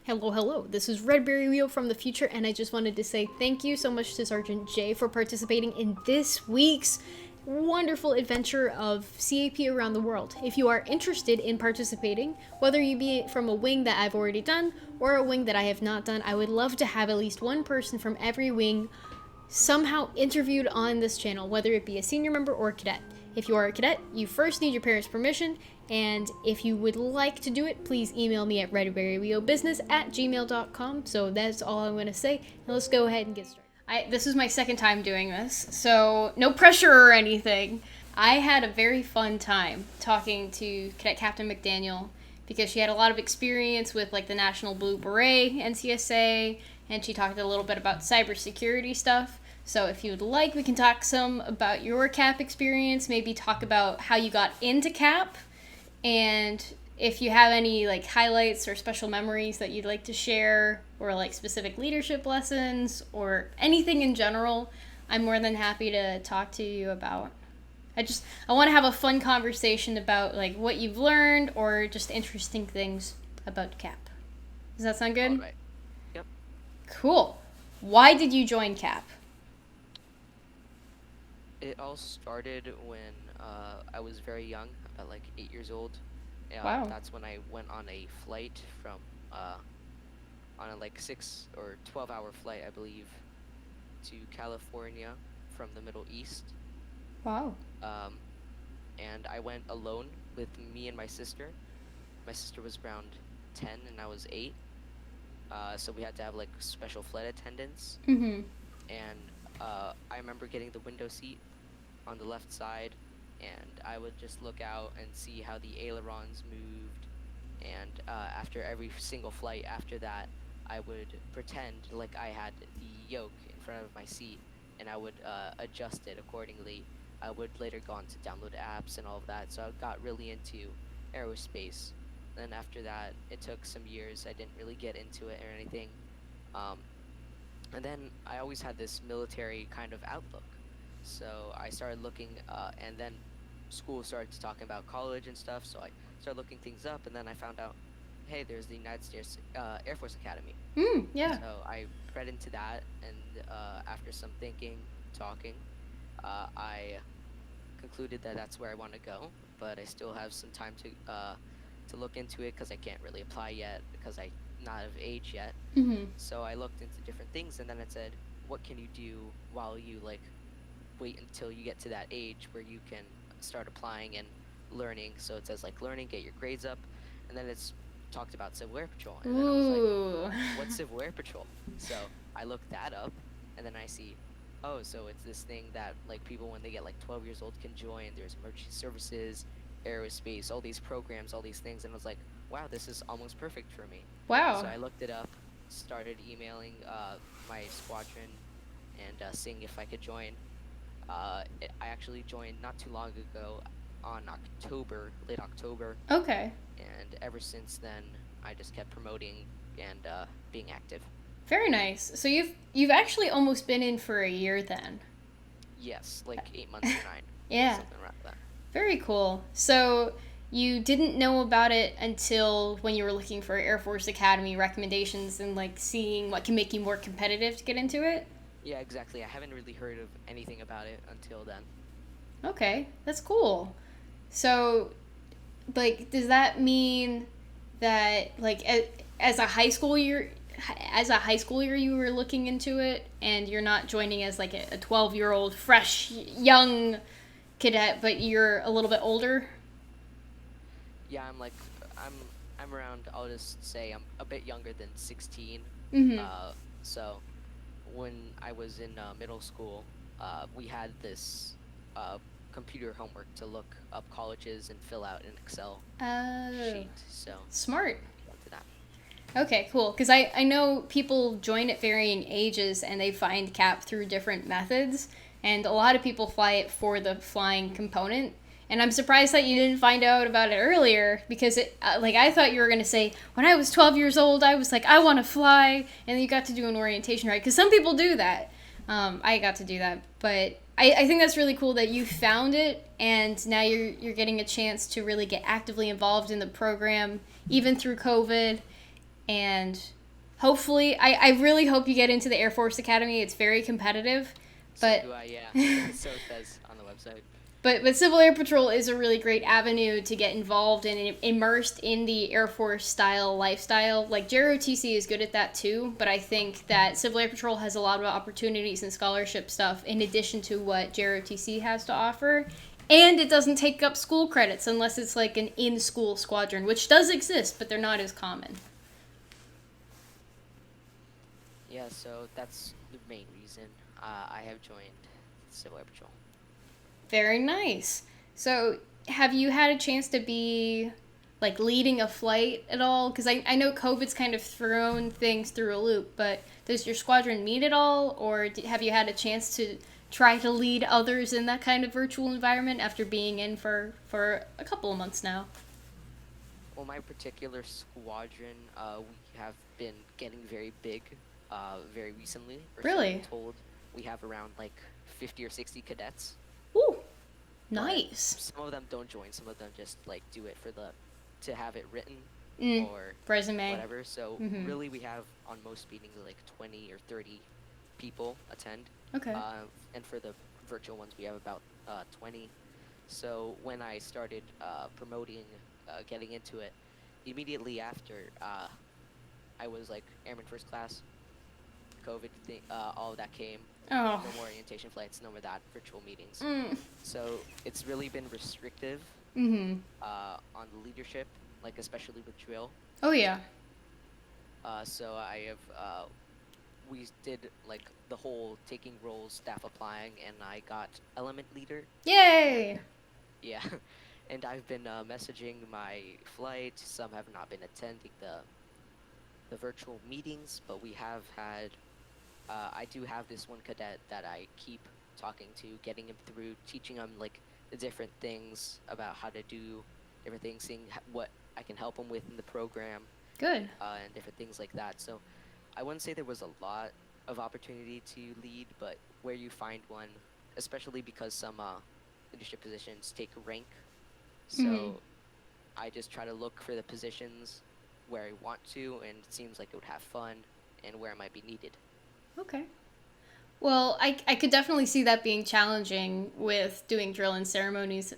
Hello, hello. This is Redberry Rio from the future, and I just wanted to say thank you so much to Sergeant J for participating in this week's wonderful adventure of CAP around the world. If you are interested in participating, whether you be from a wing that I've already done or a wing that I have not done, I would love to have at least one person from every wing somehow interviewed on this channel, whether it be a senior member or a cadet. If you are a cadet, you first need your parents' permission, and if you would like to do it, please email me at redberrybusiness@gmail.com. So that's all I'm going to say, and let's go ahead and get started. This is my second time doing this, so no pressure or anything. I had a very fun time talking to Cadet Captain McDaniel because she had a lot of experience with like the National Blue Beret, NCSA, and she talked a little bit about cybersecurity stuff. So if you would like, we can talk some about your CAP experience, maybe talk about how you got into CAP, and if you have any like highlights or special memories that you'd like to share, or like specific leadership lessons, or anything in general, I'm more than happy to talk to you about. I want to have a fun conversation about like what you've learned or just interesting things about CAP. Does that sound good? All right. Yep. Cool. Why did you join CAP? It all started when I was very young, about like 8 years old. Wow. That's when I went on a flight from, on a like 6 or 12-hour flight, I believe, to California from the Middle East. Wow. And I went alone with me and my sister. My sister was around 10 and I was 8. So we had to have like special flight attendants. Mm-hmm. And I remember getting the window seat on the left side, and I would just look out and see how the ailerons moved, and after every single flight after that, I would pretend like I had the yoke in front of my seat, and I would adjust it accordingly. I would later go on to download apps and all of that, so I got really into aerospace. Then after that, it took some years. I didn't really get into it or anything. And then I always had this military kind of outlook. So I started looking, and then school started talking about college and stuff, so I started looking things up, and then I found out, hey, there's the United States Air Force Academy. Yeah. So I read into that, and after some thinking, talking, I concluded that that's where I want to go, but I still have some time to look into it, because I can't really apply yet, because I'm not of age yet. Mm-hmm. So I looked into different things, and then it said, what can you do while you like wait until you get to that age where you can start applying and learning? So it says like learning, get your grades up, and then it's talked about Civil Air Patrol, and then I was like, what's Civil Air Patrol? So I looked that up, and then I see, oh, so it's this thing that like people when they get like 12 years old can join. There's emergency services, aerospace, all these programs, all these things, and I was like, wow, this is almost perfect for me. Wow. So I looked it up, started emailing my squadron, and seeing if I could join. I actually joined not too long ago, on late October. Okay. And ever since then, I just kept promoting and being active. Very nice. So you've actually almost been in for a year then. Yes, like 8 months or 9. Yeah. Something around that. Very cool. So you didn't know about it until when you were looking for Air Force Academy recommendations and like seeing what can make you more competitive to get into it? Yeah, exactly. I haven't really heard of anything about it until then. Okay, that's cool. So, like, does that mean that like as a high schooler, you were looking into it, and you're not joining as like a 12-year-old fresh young cadet, but you're a little bit older? Yeah, I'm around, I'll just say I'm a bit younger than 16. Mm-hmm. So when I was in middle school, we had this computer homework to look up colleges and fill out an Excel sheet. So smart. to that. Okay, cool. Because I know people join at varying ages and they find CAP through different methods, and a lot of people fly it for the flying component. And I'm surprised that you didn't find out about it earlier, because I thought you were going to say, when I was 12 years old, I was like, I want to fly, and you got to do an orientation ride, because some people do that. I got to do that, but I think that's really cool that you found it, and now you're getting a chance to really get actively involved in the program, even through COVID. and hopefully, I really hope you get into the Air Force Academy. It's very competitive, but So do I, yeah. So it says on the website. But Civil Air Patrol is a really great avenue to get involved and immersed in the Air Force style lifestyle. Like JROTC is good at that too, but I think that Civil Air Patrol has a lot of opportunities and scholarship stuff in addition to what JROTC has to offer. And it doesn't take up school credits unless it's like an in-school squadron, which does exist, but they're not as common. Yeah, so that's the main reason I have joined Civil Air Patrol. Very nice. So, have you had a chance to be, like, leading a flight at all? Because I know COVID's kind of thrown things through a loop, but does your squadron meet at all? Or have you had a chance to try to lead others in that kind of virtual environment after being in for a couple of months now? Well, my particular squadron, we have been getting very big very recently. Or so Really? I'm told we have around, like, 50 or 60 cadets. Ooh, nice. Some of them don't join. Some of them just like do it for to have it written or resume, whatever. So really, we have on most meetings like 20 or 30 people attend. Okay. And for the virtual ones, we have about 20. So when I started promoting, getting into it, immediately after I was like Airman First Class, COVID thing, all of that came. Oh. No more orientation flights, no more that, virtual meetings. So it's really been restrictive on the leadership, like especially with drill. Oh, yeah. So I have, we did like the whole taking roles, staff applying, and I got element leader. Yay! Yeah. And I've been messaging my flight. Some have not been attending the virtual meetings, but we have had I do have this one cadet that I keep talking to, getting him through, teaching him like the different things about how to do different things, seeing what I can help him with in the program. Good. And different things like that. So I wouldn't say there was a lot of opportunity to lead, but where you find one, especially because some leadership positions take rank. So I just try to look for the positions where I want to, and it seems like it would have fun, and where it might be needed. Okay. Well, I could definitely see that being challenging with doing drill and ceremonies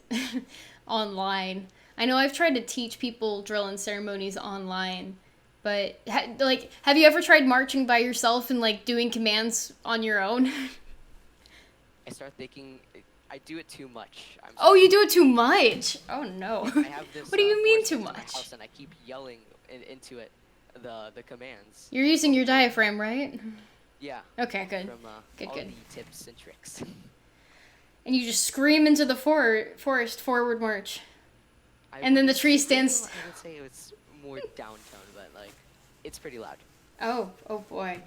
online. I know I've tried to teach people drill and ceremonies online, but have you ever tried marching by yourself and like doing commands on your own? I start thinking I do it too much. Oh, you do it too much. Oh no. I have this, what do you mean voice too in my much? house, and I keep yelling into it the commands. You're using your diaphragm, right? Yeah. Okay, good. From all Good. the tips and tricks. And you just scream into the forest forward march. And then the tree stands. I would say it's more downtown, but like it's pretty loud. Oh boy.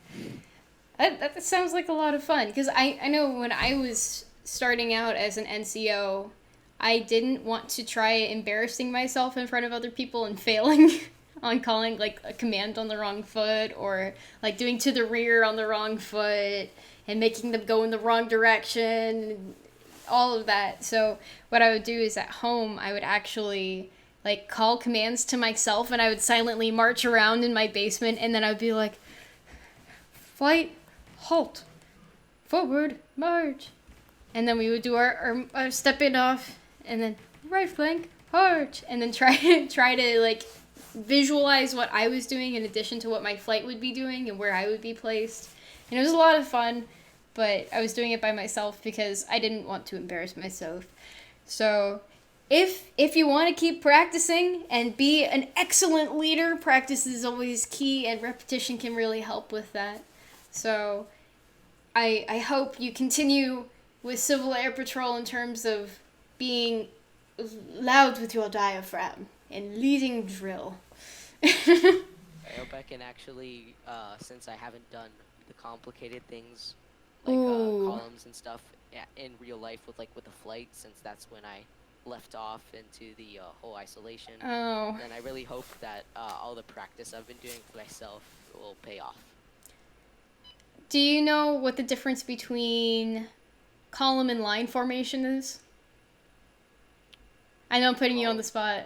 That sounds like a lot of fun, because I know when I was starting out as an NCO, I didn't want to try embarrassing myself in front of other people and failing on calling like a command on the wrong foot, or like doing to the rear on the wrong foot and making them go in the wrong direction, all of that. So what I would do is at home I would actually like call commands to myself, and I would silently march around in my basement, and then I would be like, flight, halt, forward, march. And then we would do our step it off, and then right flank, march, and then try to like visualize what I was doing in addition to what my flight would be doing and where I would be placed. And it was a lot of fun, but I was doing it by myself because I didn't want to embarrass myself. So if you want to keep practicing and be an excellent leader, practice is always key, and repetition can really help with that. So I hope you continue with Civil Air Patrol in terms of being loud with your diaphragm and leading drill. I hope I can actually, since I haven't done the complicated things like columns and stuff in real life with the flight, since that's when I left off into the whole isolation. Oh. And I really hope that all the practice I've been doing for myself will pay off. Do you know what the difference between column and line formation is? I know I'm putting you on the spot.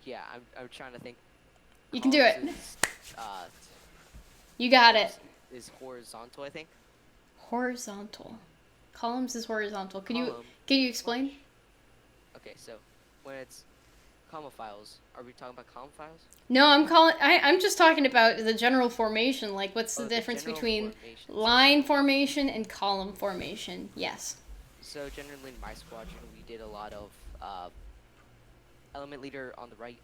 Yeah, I'm trying to think. You can do it. You got it. columns is horizontal, I think. Horizontal. Columns is horizontal. Can you Column. explain? Okay, so when it's comma files, are we talking about column files? No, I'm just talking about the general formation. Like, what's the difference general between formation. line formation and column formation? Yes. So generally in my squadron, we did a lot of element leader on the right,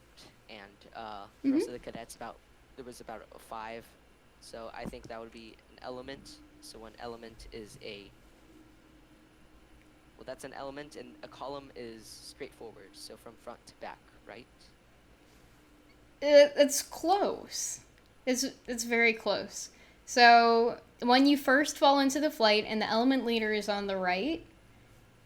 and the rest of the cadets. There was about 5. So I think that would be an element. So an element is well, that's an element, and a column is straightforward. So from front to back, right? It's close. It's very close. So when you first fall into the flight and the element leader is on the right,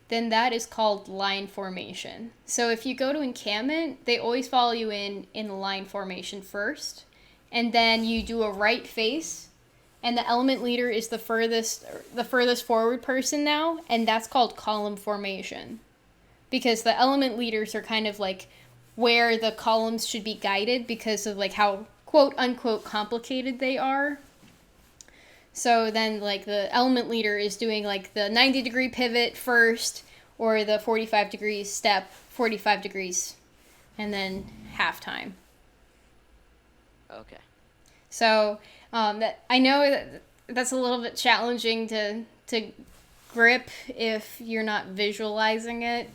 then that is called line formation. So if you go to encampment, they always follow you in line formation first, and then you do a right face, and the element leader is the furthest forward person now, and that's called column formation. Because the element leaders are kind of like where the columns should be guided because of like how quote unquote complicated they are. So then like the element leader is doing like the 90-degree pivot first, or the 45 degrees step, 45 degrees, and then halftime. Okay. So that I know that's a little bit challenging to grip if you're not visualizing it,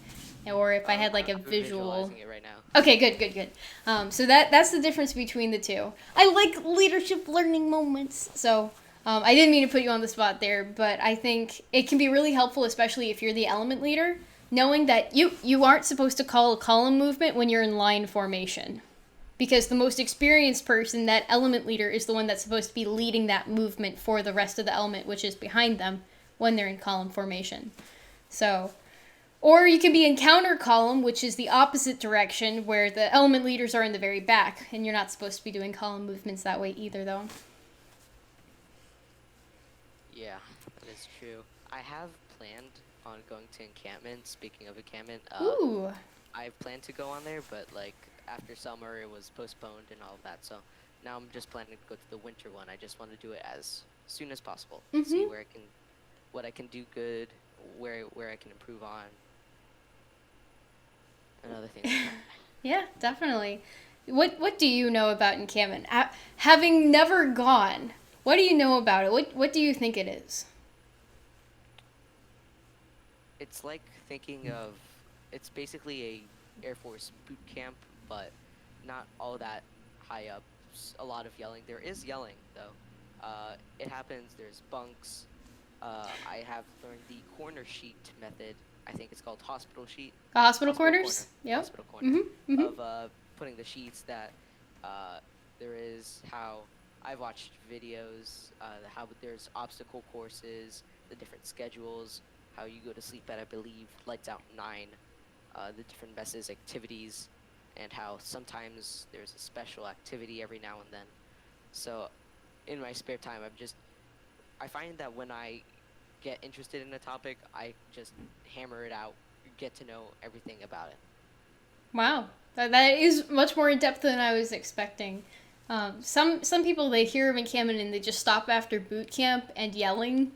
or if I had like a I'm visual. Visualizing it right now. Okay, good. So that's the difference between the two. I like leadership learning moments. So I didn't mean to put you on the spot there, but I think it can be really helpful, especially if you're the element leader, knowing that you aren't supposed to call a column movement when you're in line formation. Because the most experienced person, that element leader, is the one that's supposed to be leading that movement for the rest of the element, which is behind them, when they're in column formation. So, or you can be in counter column, which is the opposite direction, where the element leaders are in the very back, and you're not supposed to be doing column movements that way either, though. Yeah, that is true. I have planned on going to encampment. Speaking of encampment, Ooh. I planned to go on there, but like after summer it was postponed and all of that. So now I'm just planning to go to the winter one. I just want to do it as soon as possible. See where what I can do good, where I can improve on, and other things. Like that. Yeah, definitely. What do you know about encampment? Having never gone, what do you know about it? What do you think it is? It's like thinking of, it's basically a Air Force boot camp, but not all that high up. A lot of yelling. There is yelling though. It happens. There's bunks. I have learned the corner sheet method. I think it's called hospital sheet. Hospital corners? Corner. Yep. Hospital corner. Mm-hmm. Of putting the sheets that there is how I've watched videos, how there's obstacle courses, the different schedules, how you go to sleep at, I believe, lights out 9, the different messes, activities, and how sometimes there's a special activity every now and then. So in my spare time, I find that when I get interested in a topic, I just hammer it out, get to know everything about it. Wow, that is much more in depth than I was expecting. Some people, they hear of encampment and they just stop after boot camp and yelling,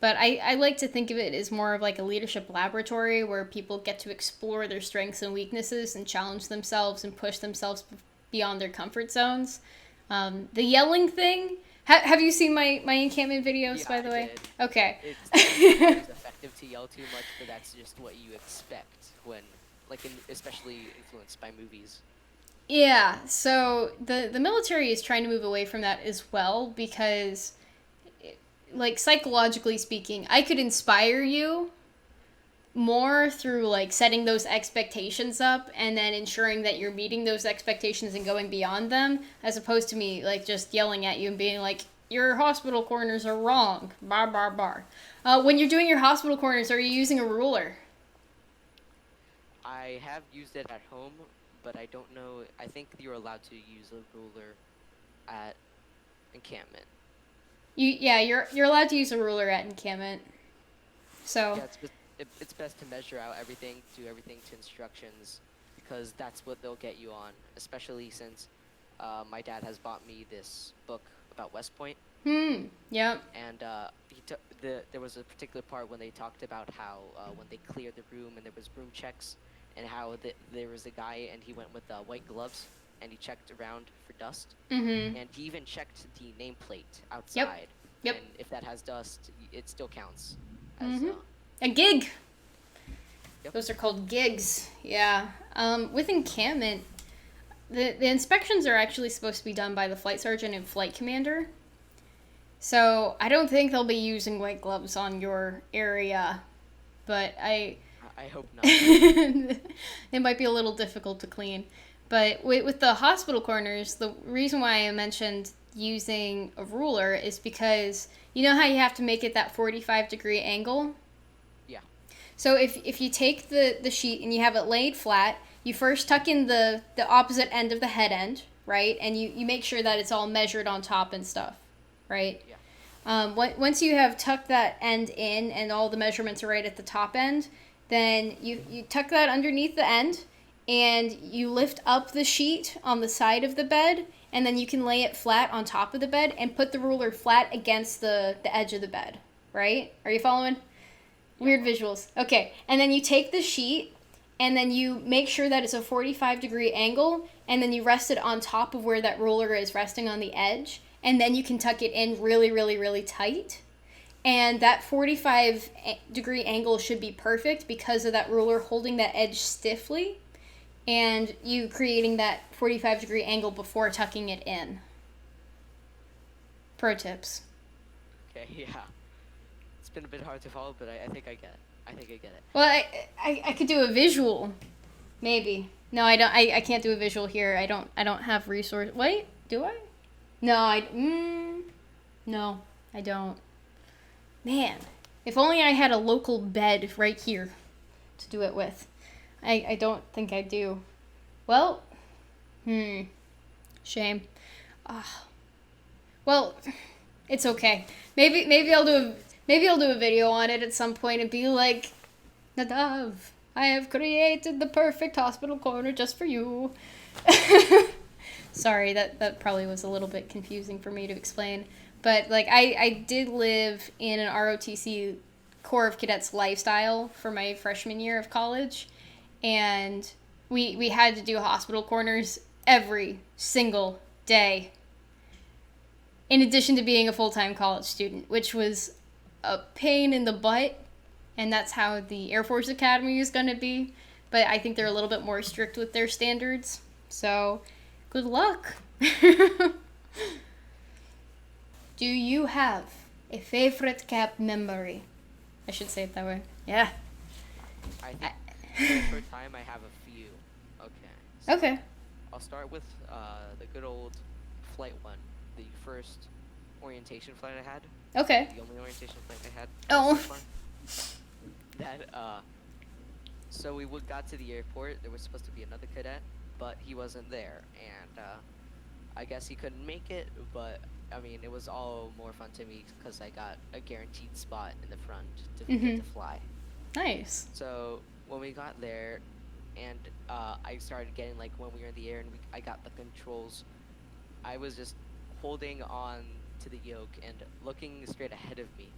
but I like to think of it as more of like a leadership laboratory where people get to explore their strengths and weaknesses and challenge themselves and push themselves beyond their comfort zones. The yelling thing. Have you seen my encampment videos, Yeah, by the I way? did. Okay. It's effective to yell too much, but that's just what you expect when, especially influenced by movies. Yeah, so the military is trying to move away from that as well because, like, psychologically speaking, I could inspire you more through, like, setting those expectations up and then ensuring that you're meeting those expectations and going beyond them, as opposed to me, like, just yelling at you and being like, your hospital corners are wrong, bar, bar, bar. When you're doing your hospital corners, are you using a ruler? I have used it at home, but I don't know. I think you're allowed to use a ruler at encampment. You're allowed to use a ruler at encampment. So Yeah, it's best to measure out everything, do everything to instructions, because that's what they'll get you on. Especially since my dad has bought me this book about West Point, Yep. and there was a particular part when they talked about how when they cleared the room and there was room checks, and how there was a guy and he went with white gloves and he checked around for dust, Mm-hmm. and he even checked the nameplate Yep. outside. Yep. And if that has dust, it still counts as Mm-hmm. A gig. Yep. Those are called gigs. Yeah. With encampment, the inspections are actually supposed to be done by the flight sergeant and flight commander. So I don't think they'll be using white gloves on your area, but I hope not. it might be a little difficult to clean. But with the hospital corners, the reason why I mentioned using a ruler is because you know how you have to make it that 45-degree angle? Yeah. So if you take the sheet and you have it laid flat, you first tuck in the opposite end of the head end, right? And you make sure that it's all measured on top and stuff, right? Yeah. Once you have tucked that end in and all the measurements are right at the top end, then you tuck that underneath the end and you lift up the sheet on the side of the bed, and then you can lay it flat on top of the bed and put the ruler flat against the edge of the bed, right? Are you following? Weird visuals. Okay, and then you take the sheet and then you make sure that it's a 45-degree angle, and then you rest it on top of where that ruler is resting on the edge, and then you can tuck it in really, really, really tight. And that 45-degree angle should be perfect because of that ruler holding that edge stiffly and you creating that 45-degree angle before tucking it in. Pro tips. Okay, yeah. It's been a bit hard to follow, but I think I get it. I think I get it. Well, I could do a visual, maybe. No, I don't. I can't do a visual here. I don't have resource. Wait, do I? No, no, I don't. Man, if only I had a local bed right here to do it with. I don't think I do. Well, shame. Well, it's okay. Maybe I'll do a video on it at some point and be like, Nadav, I have created the perfect hospital corner just for you. Sorry, that probably was a little bit confusing for me to explain. But like I did live in an ROTC Corps of Cadets lifestyle for my freshman year of college, and we had to do hospital corners every single day. In addition to being a full-time college student, which was a pain in the butt, and that's how the Air Force Academy is going to be. But I think they're a little bit more strict with their standards. So, good luck. Do you have a favorite CAP memory? I should say it that way. Yeah. I think for time I have a few. Okay. So Okay. I'll start with the good old flight one. The first orientation flight I had. Okay. The only orientation flight I had. Oh. So far. That so we got to the airport. There was supposed to be another cadet, but he wasn't there, and I guess he couldn't make it. But I mean, it was all more fun to me because I got a guaranteed spot in the front to get to fly. Nice. So when we got there, and I started getting, like, when we were in the air and I got the controls, I was just holding on to the yoke and looking straight ahead of me,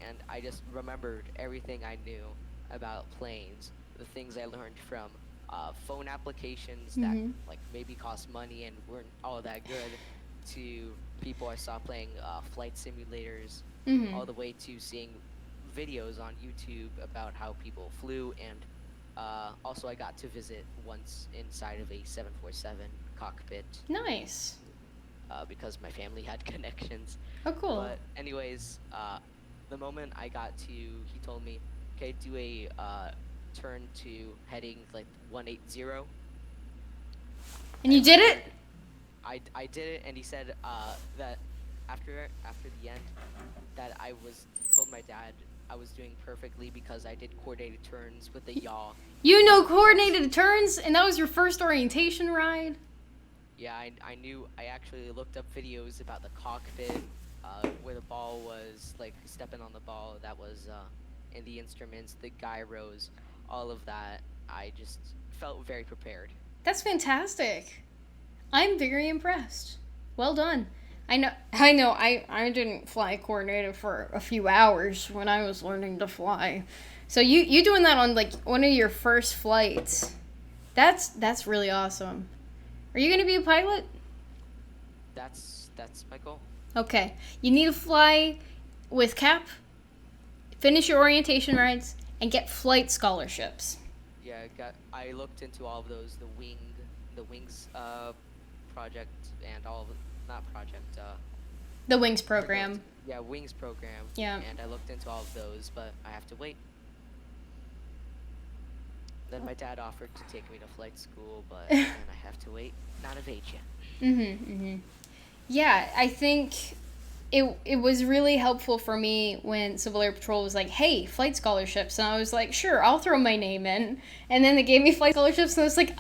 and I just remembered everything I knew about planes, the things I learned from phone applications that like maybe cost money and weren't all that good, to people I saw playing flight simulators, all the way to seeing videos on YouTube about how people flew, and also I got to visit once inside of a 747 cockpit. Nice. Because my family had connections. Oh, cool. But anyways, the moment I got to, he told me, okay, do a turn to heading like 180. And you did it? I did it, and he said that after the end, that he told my dad I was doing perfectly because I did coordinated turns with the yaw. You know coordinated turns, and that was your first orientation ride? Yeah, I knew. I actually looked up videos about the cockpit, where the ball was, like, stepping on the ball. That was in the instruments, the gyros, all of that. I just felt very prepared. That's fantastic. I'm very impressed. Well done. I didn't fly coordinated for a few hours when I was learning to fly. So you doing that on like one of your first flights. That's really awesome. Are you going to be a pilot? That's my goal. Okay. You need to fly with CAP, finish your orientation rides, and get flight scholarships. Yeah, I looked into all of those, the wings project and all of not project The Wings I forgot program. yeah, wings program. Yeah. And I looked into all of those, but I have to wait. Then my dad offered to take me to flight school, but then I have to wait. Not of age yet. Yeah, I think it was really helpful for me when Civil Air Patrol was like, "Hey, flight scholarships," and I was like, "Sure, I'll throw my name in." And then they gave me flight scholarships, and I was like,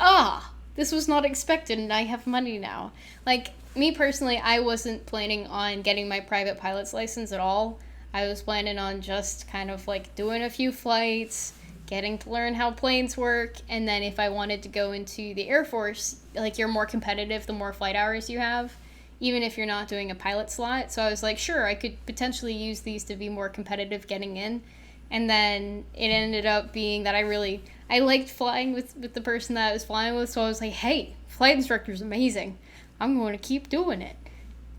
this was not expected, and I have money now." Like me personally, I wasn't planning on getting my private pilot's license at all. I was planning on just kind of like doing a few flights, getting to learn how planes work, and then if I wanted to go into the Air Force, like you're more competitive the more flight hours you have, even if you're not doing a pilot slot. So I was like, sure, I could potentially use these to be more competitive getting in. And then it ended up being that I liked flying with the person that I was flying with, so I was like, hey, flight instructor's amazing. I'm going to keep doing it.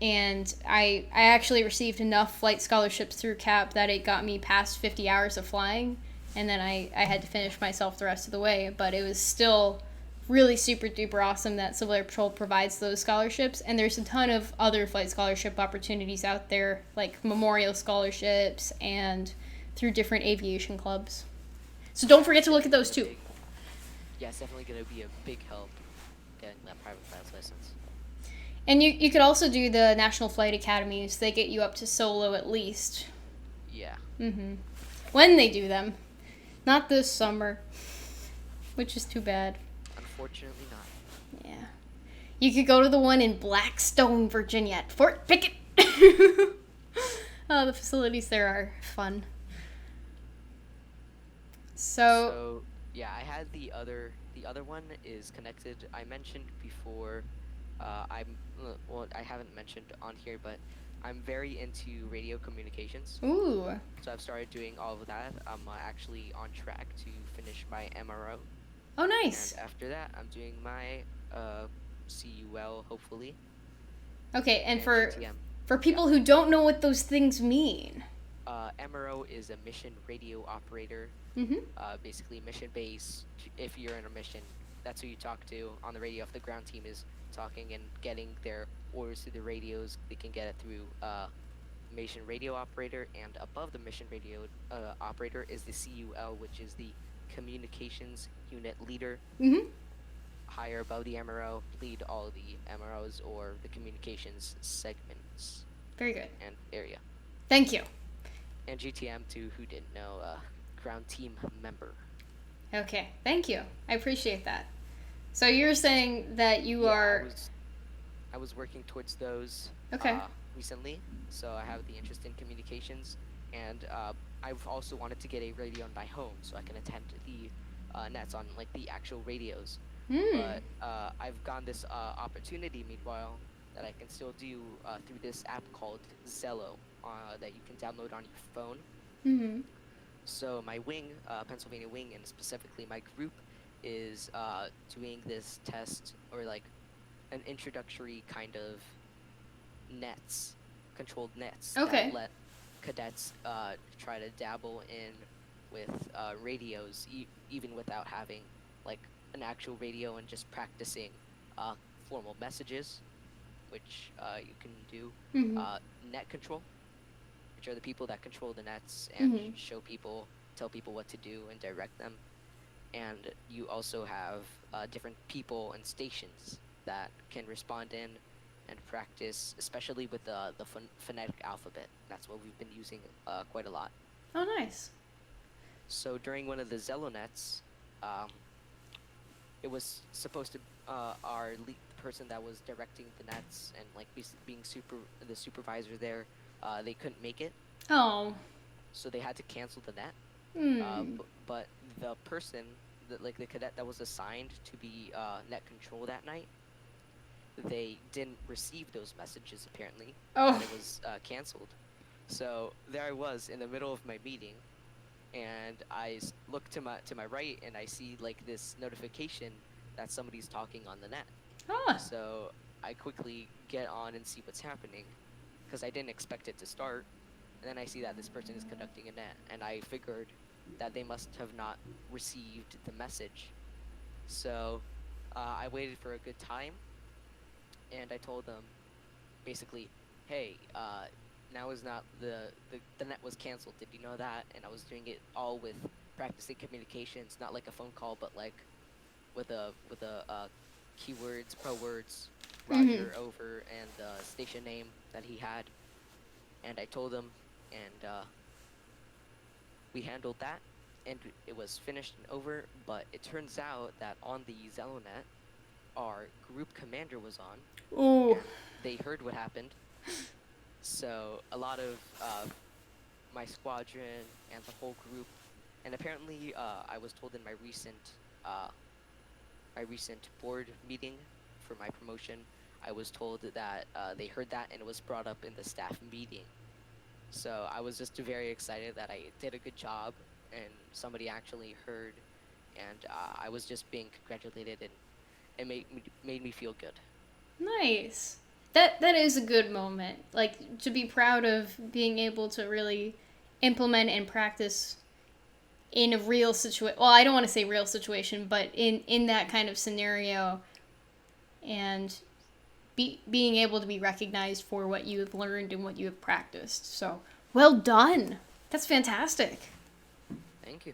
And I actually received enough flight scholarships through CAP that it got me past 50 hours of flying, and then I had to finish myself the rest of the way, but it was still really super duper awesome that Civil Air Patrol provides those scholarships. And there's a ton of other flight scholarship opportunities out there, like memorial scholarships and through different aviation clubs. So don't forget to look at those too. Yeah, it's definitely going to be a big help getting that private pilot's license. And you could also do the National Flight Academies. They get you up to solo at least. Yeah. When they do them. Not this summer. Which is too bad. Unfortunately not. Yeah. You could go to the one in Blackstone, Virginia at Fort Pickett. Oh, the facilities there are fun. So yeah, I had the other one is connected. I mentioned before, I haven't mentioned on here, but I'm very into radio communications. ooh. So I've started doing all of that. I'm actually on track to finish my MRO. Oh, nice. And after that, I'm doing my CUL, hopefully. Okay, and GTM. for people who don't know what those things mean. MRO is a mission radio operator. Basically, mission base. If you're in a mission, that's who you talk to on the radio. If the ground team is talking and getting their orders through the radios, they can get it through mission radio operator. And above the mission radio operator is the CUL, which is the communications unit leader. Higher above the MRO, lead all the MROs or the communications segments. Very good. And area. Thank you. And GTM, to who didn't know, ground team member. Okay, thank you. I appreciate that. So you're saying that you are... I was working towards those recently, so I have the interest in communications, and I've also wanted to get a radio in my home so I can attend the nets on like the actual radios. But I've gotten this opportunity meanwhile that I can still do through this app called Zello that you can download on your phone. So my wing, Pennsylvania wing, and specifically my group, is doing this test, or like an introductory kind of nets, controlled nets, that let cadets try to dabble in with radios, even without having like an actual radio, and just practicing formal messages, which you can do. Net control, which are the people that control the nets and tell people what to do and direct them. And you also have different people and stations that can respond in and practice, especially with the phonetic alphabet. That's what we've been using quite a lot. Oh, nice. So during one of the Zello nets, it was supposed to the person that was directing the nets and like being the supervisor there, they couldn't make it. Oh. So they had to cancel the net. But the person, the cadet that was assigned to be net control that night, they didn't receive those messages apparently. Oh. That it was canceled. So there I was in the middle of my meeting, and I look to my right, and I see like this notification that somebody's talking on the net. Huh. So I quickly get on and see what's happening, because I didn't expect it to start. And then I see that this person is conducting a net, and I figured that they must have not received the message. So I waited for a good time, and I told them basically, hey, now is not the net was canceled. Did you know that? And I was doing it all with practicing communications, not like a phone call, but like with a keywords, pro words, Roger over, and the station name that he had. And I told him, and we handled that, and it was finished and over. But it turns out that on the Zelonet, our group commander was on. Ooh. And they heard what happened. So a lot of my squadron and the whole group, and apparently I was told in my recent board meeting for my promotion, I was told that they heard that, and it was brought up in the staff meeting. So I was just very excited that I did a good job, and somebody actually heard, and I was just being congratulated, and it made me feel good. Nice. That is a good moment. Like, to be proud of being able to really implement and practice in a real situation. Well, I don't want to say real situation, but in that kind of scenario, and being able to be recognized for what you have learned and what you have practiced. So, well done. That's fantastic. Thank you.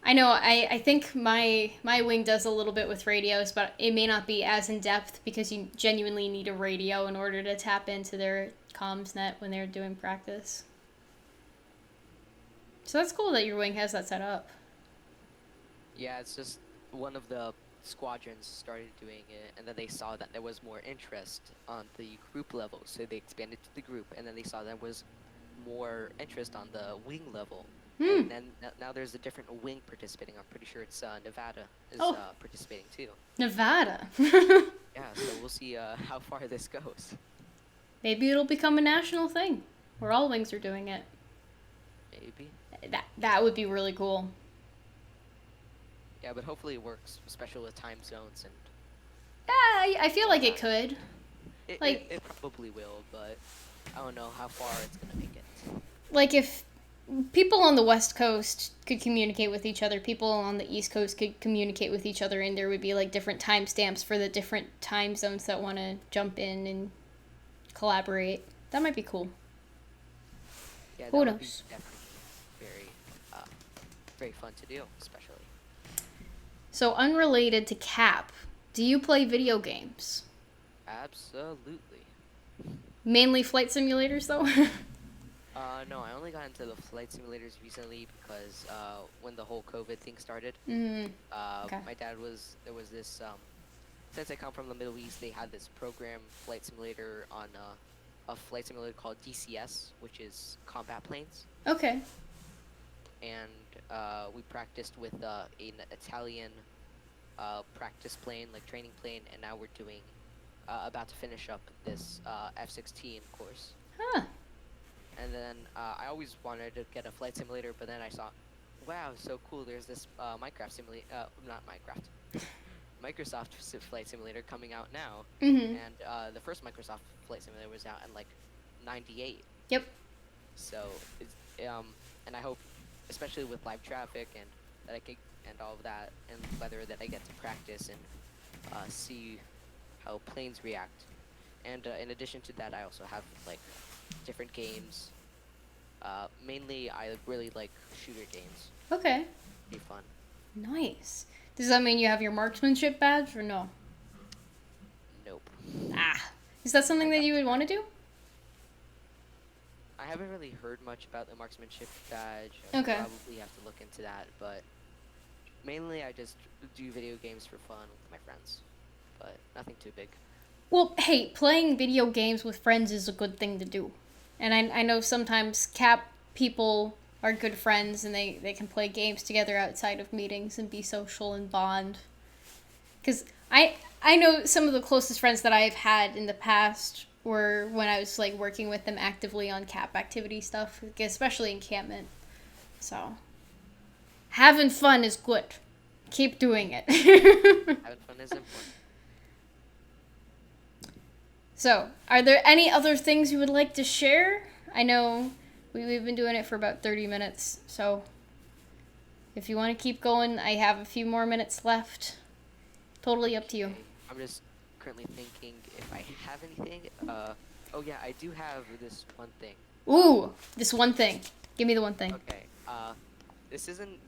I know, I think my wing does a little bit with radios, but it may not be as in-depth because you genuinely need a radio in order to tap into their comms net when they're doing practice. So that's cool that your wing has that set up. Yeah, it's just one of the squadrons started doing it, and then they saw that there was more interest on the group level, so they expanded to the group, and then they saw there was more interest on the wing level. And then now there's a different wing participating. I'm pretty sure it's Nevada is participating too. Nevada. Yeah, so we'll see how far this goes. Maybe it'll become a national thing where all wings are doing it. Maybe. That would be really cool. Yeah, but hopefully it works, especially with time zones and. I feel like it could. It probably will, but I don't know how far it's gonna make it. Like if people on the West Coast could communicate with each other, people on the East Coast could communicate with each other, and there would be like different timestamps for the different time zones that want to jump in and collaborate. That might be cool. Yeah, that Who would knows? be definitely very fun to do, especially. So unrelated to CAP, do you play video games? Absolutely. Mainly flight simulators, though? No, I only got into the flight simulators recently because when the whole COVID thing started, Okay. my dad there was this, since I come from the Middle East, they had this program, flight simulator, on a flight simulator called DCS, which is combat planes. Okay. And we practiced with an Italian practice plane, like training plane, and now we're doing, about to finish up this F-16 course. Huh. And then I always wanted to get a flight simulator, but then I saw, wow, so cool, there's this Minecraft simulator, not Minecraft, Microsoft flight simulator coming out now. Mm-hmm. And the first Microsoft flight simulator was out in like 98. Yep. So, it's, and I hope, especially with live traffic and that I can, and all of that, and weather, that I get to practice and see how planes react. And in addition to that, I also have like different games. Mainly, I really like shooter games. Okay. Be fun. Nice. Does that mean you have your marksmanship badge or no? Nope. Is that something that you would want to do? I haven't really heard much about the marksmanship badge. I Okay. probably have to look into that, but mainly I just do video games for fun with my friends, but nothing too big. Well, hey, playing video games with friends is a good thing to do. And I know sometimes CAP people are good friends and they can play games together outside of meetings and be social and bond. Because I know some of the closest friends that I've had in the past were when I was like working with them actively on CAP activity stuff, especially encampment. So having fun is good. Keep doing it. Having fun is important. So, are there any other things you would like to share? I know we've been doing it for about 30 minutes, so if you want to keep going, I have a few more minutes left. Totally up to you. Okay, I'm just currently thinking if I have anything. Oh yeah, I do have this one thing. Ooh, this one thing. Give me the one thing. Okay. This isn't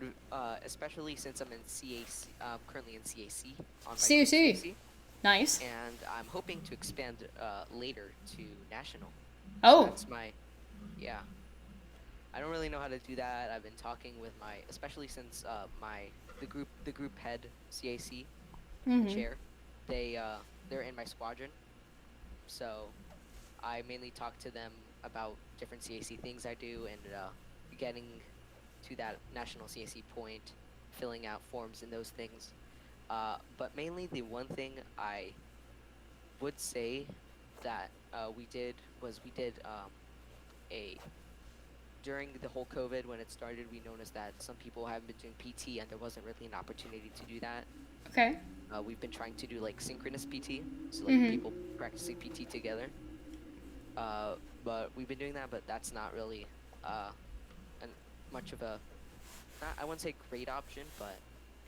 especially since I'm in CAC. Currently in CAC on my CAC. CAC, Nice. and I'm hoping to expand later to national. So Oh. that's my, yeah. I don't really know how to do that. I've been talking with my, especially since the group head CAC chair, they're in my squadron, so I mainly talk to them about different CAC things I do and getting to that national CAC point, filling out forms and those things. But mainly the one thing I would say that we did a during the whole COVID when it started, we noticed that some people haven't been doing PT and there wasn't really an opportunity to do that. Okay. We've been trying to do like synchronous PT, so like people practicing PT together. But we've been doing that, but that's not really much of a, not, I wouldn't say great option, but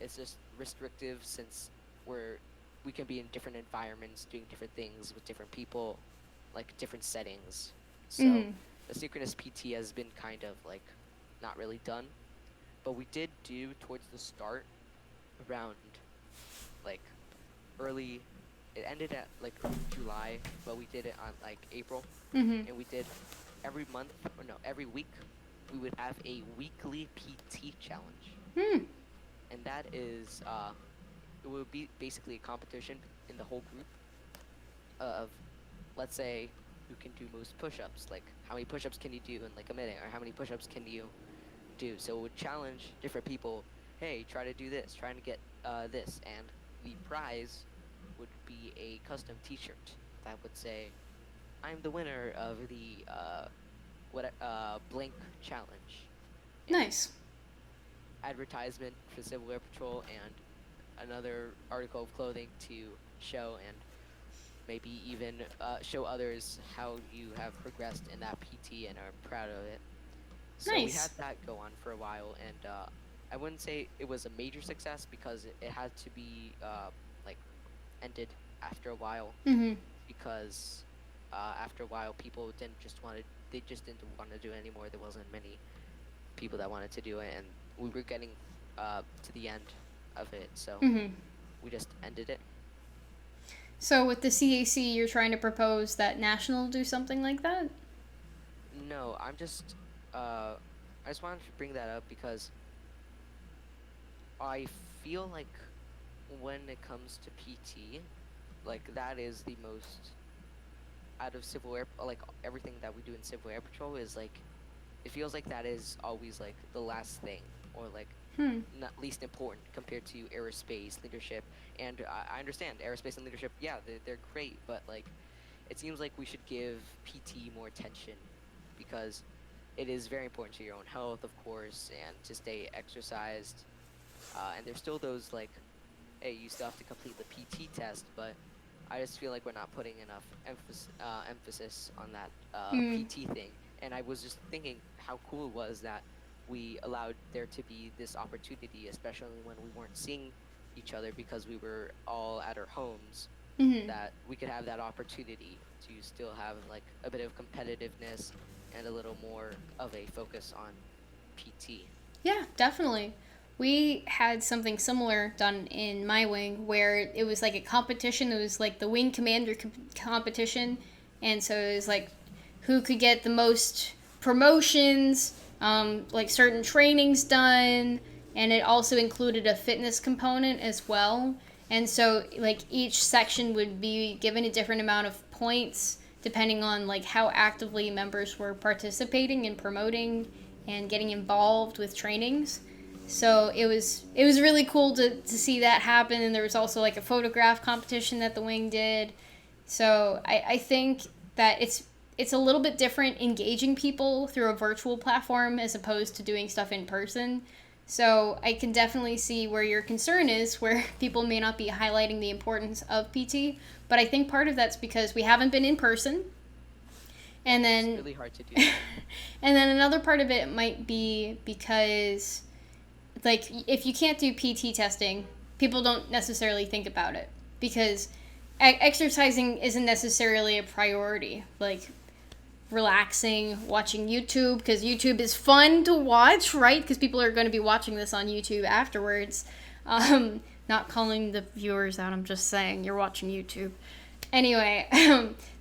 it's just restrictive since we can be in different environments doing different things with different people, like different settings. So the synchronous PT has been kind of like not really done, but we did do towards the start around like early, it ended at like July, but we did it on like April, and we did every month, or no, every week, we would have a weekly PT challenge. And that is, it would be basically a competition in the whole group of, let's say, who can do most push-ups, like how many push-ups can you do in like a minute, or how many push-ups can you do. So it would challenge different people, hey, try to do this, trying to get this, and the prize would be a custom t-shirt that would say, I'm the winner of the blank challenge. And Nice. advertisement for Civil Air Patrol and another article of clothing to show and maybe even show others how you have progressed in that PT and are proud of it. So we had that go on for a while, and I wouldn't say it was a major success because it had to be like ended after a while, because after a while people they just didn't want to do it anymore. There wasn't many people that wanted to do it, and we were getting to the end of it, so we just ended it. So with the CAC, you're trying to propose that National do something like that? No, I just wanted to bring that up because I feel like when it comes to PT, like that is the most out of Civil Air, like everything that we do in Civil Air Patrol is like, it feels like that is always like the last thing, or like not least important compared to aerospace leadership. And I understand aerospace and leadership, yeah, they're great, but like it seems like we should give PT more attention because it is very important to your own health, of course, and to stay exercised. And there's still those like, hey, you still have to complete the PT test, but I just feel like we're not putting enough emphasis on that PT thing. And I was just thinking how cool it was that we allowed there to be this opportunity, especially when we weren't seeing each other because we were all at our homes, that we could have that opportunity to still have like a bit of competitiveness and a little more of a focus on PT. Yeah, definitely. We had something similar done in my wing where it was like a competition. It was like the wing commander competition. And so it was like who could get the most promotions, like certain trainings done. And it also included a fitness component as well. And so like each section would be given a different amount of points depending on like how actively members were participating and promoting and getting involved with trainings. So it was really cool to see that happen, and there was also like a photograph competition that the wing did. So I think that it's a little bit different engaging people through a virtual platform as opposed to doing stuff in person. So I can definitely see where your concern is, where people may not be highlighting the importance of PT. But I think part of that's because we haven't been in person. And then It's really hard to do that. and then another part of it might be because, like, if you can't do PT testing, people don't necessarily think about it because exercising isn't necessarily a priority. Like, relaxing, watching YouTube, because YouTube is fun to watch, right? Because people are going to be watching this on YouTube afterwards. Not calling the viewers out, I'm just saying you're watching YouTube. Anyway,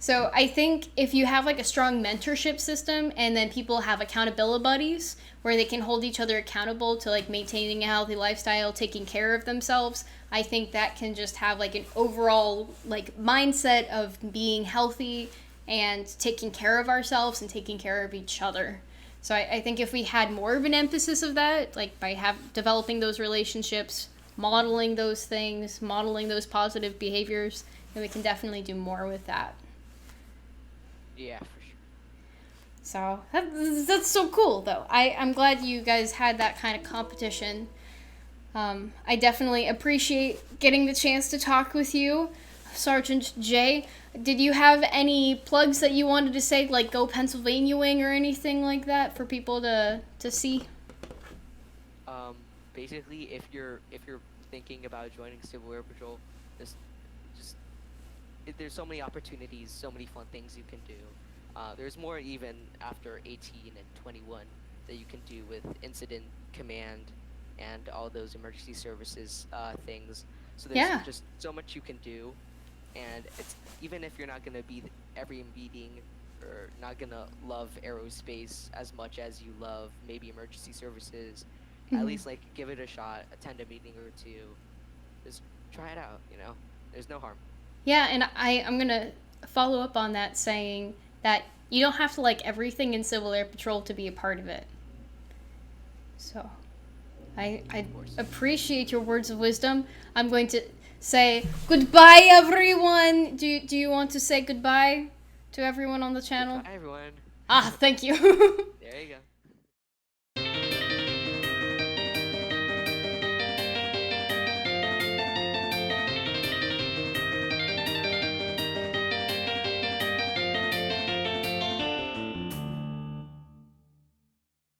so I think if you have like a strong mentorship system and then people have accountability buddies where they can hold each other accountable to like maintaining a healthy lifestyle, taking care of themselves, I think that can just have like an overall like mindset of being healthy and taking care of ourselves and taking care of each other. So I think if we had more of an emphasis of that, like by developing those relationships, modeling those things, modeling those positive behaviors, then we can definitely do more with that. Yeah, for sure. So that's so cool, though. I'm glad you guys had that kind of competition. I definitely appreciate getting the chance to talk with you, Sergeant J. Did you have any plugs that you wanted to say, like Go Pennsylvania Wing or anything like that for people to see? Basically, if you're thinking about joining Civil Air Patrol, just there's so many opportunities, so many fun things you can do. There's more even after 18 and 21 that you can do with incident command and all those emergency services things. So there's just so much you can do, and it's even if you're not gonna be every meeting or not gonna love aerospace as much as you love maybe emergency services, at least like give it a shot, attend a meeting or two, just try it out. There's no harm. Yeah, and I'm going to follow up on that saying that you don't have to like everything in Civil Air Patrol to be a part of it. So I appreciate your words of wisdom. I'm going to say goodbye, everyone. Do you want to say goodbye to everyone on the channel? Goodbye, everyone. Thank you. There you go.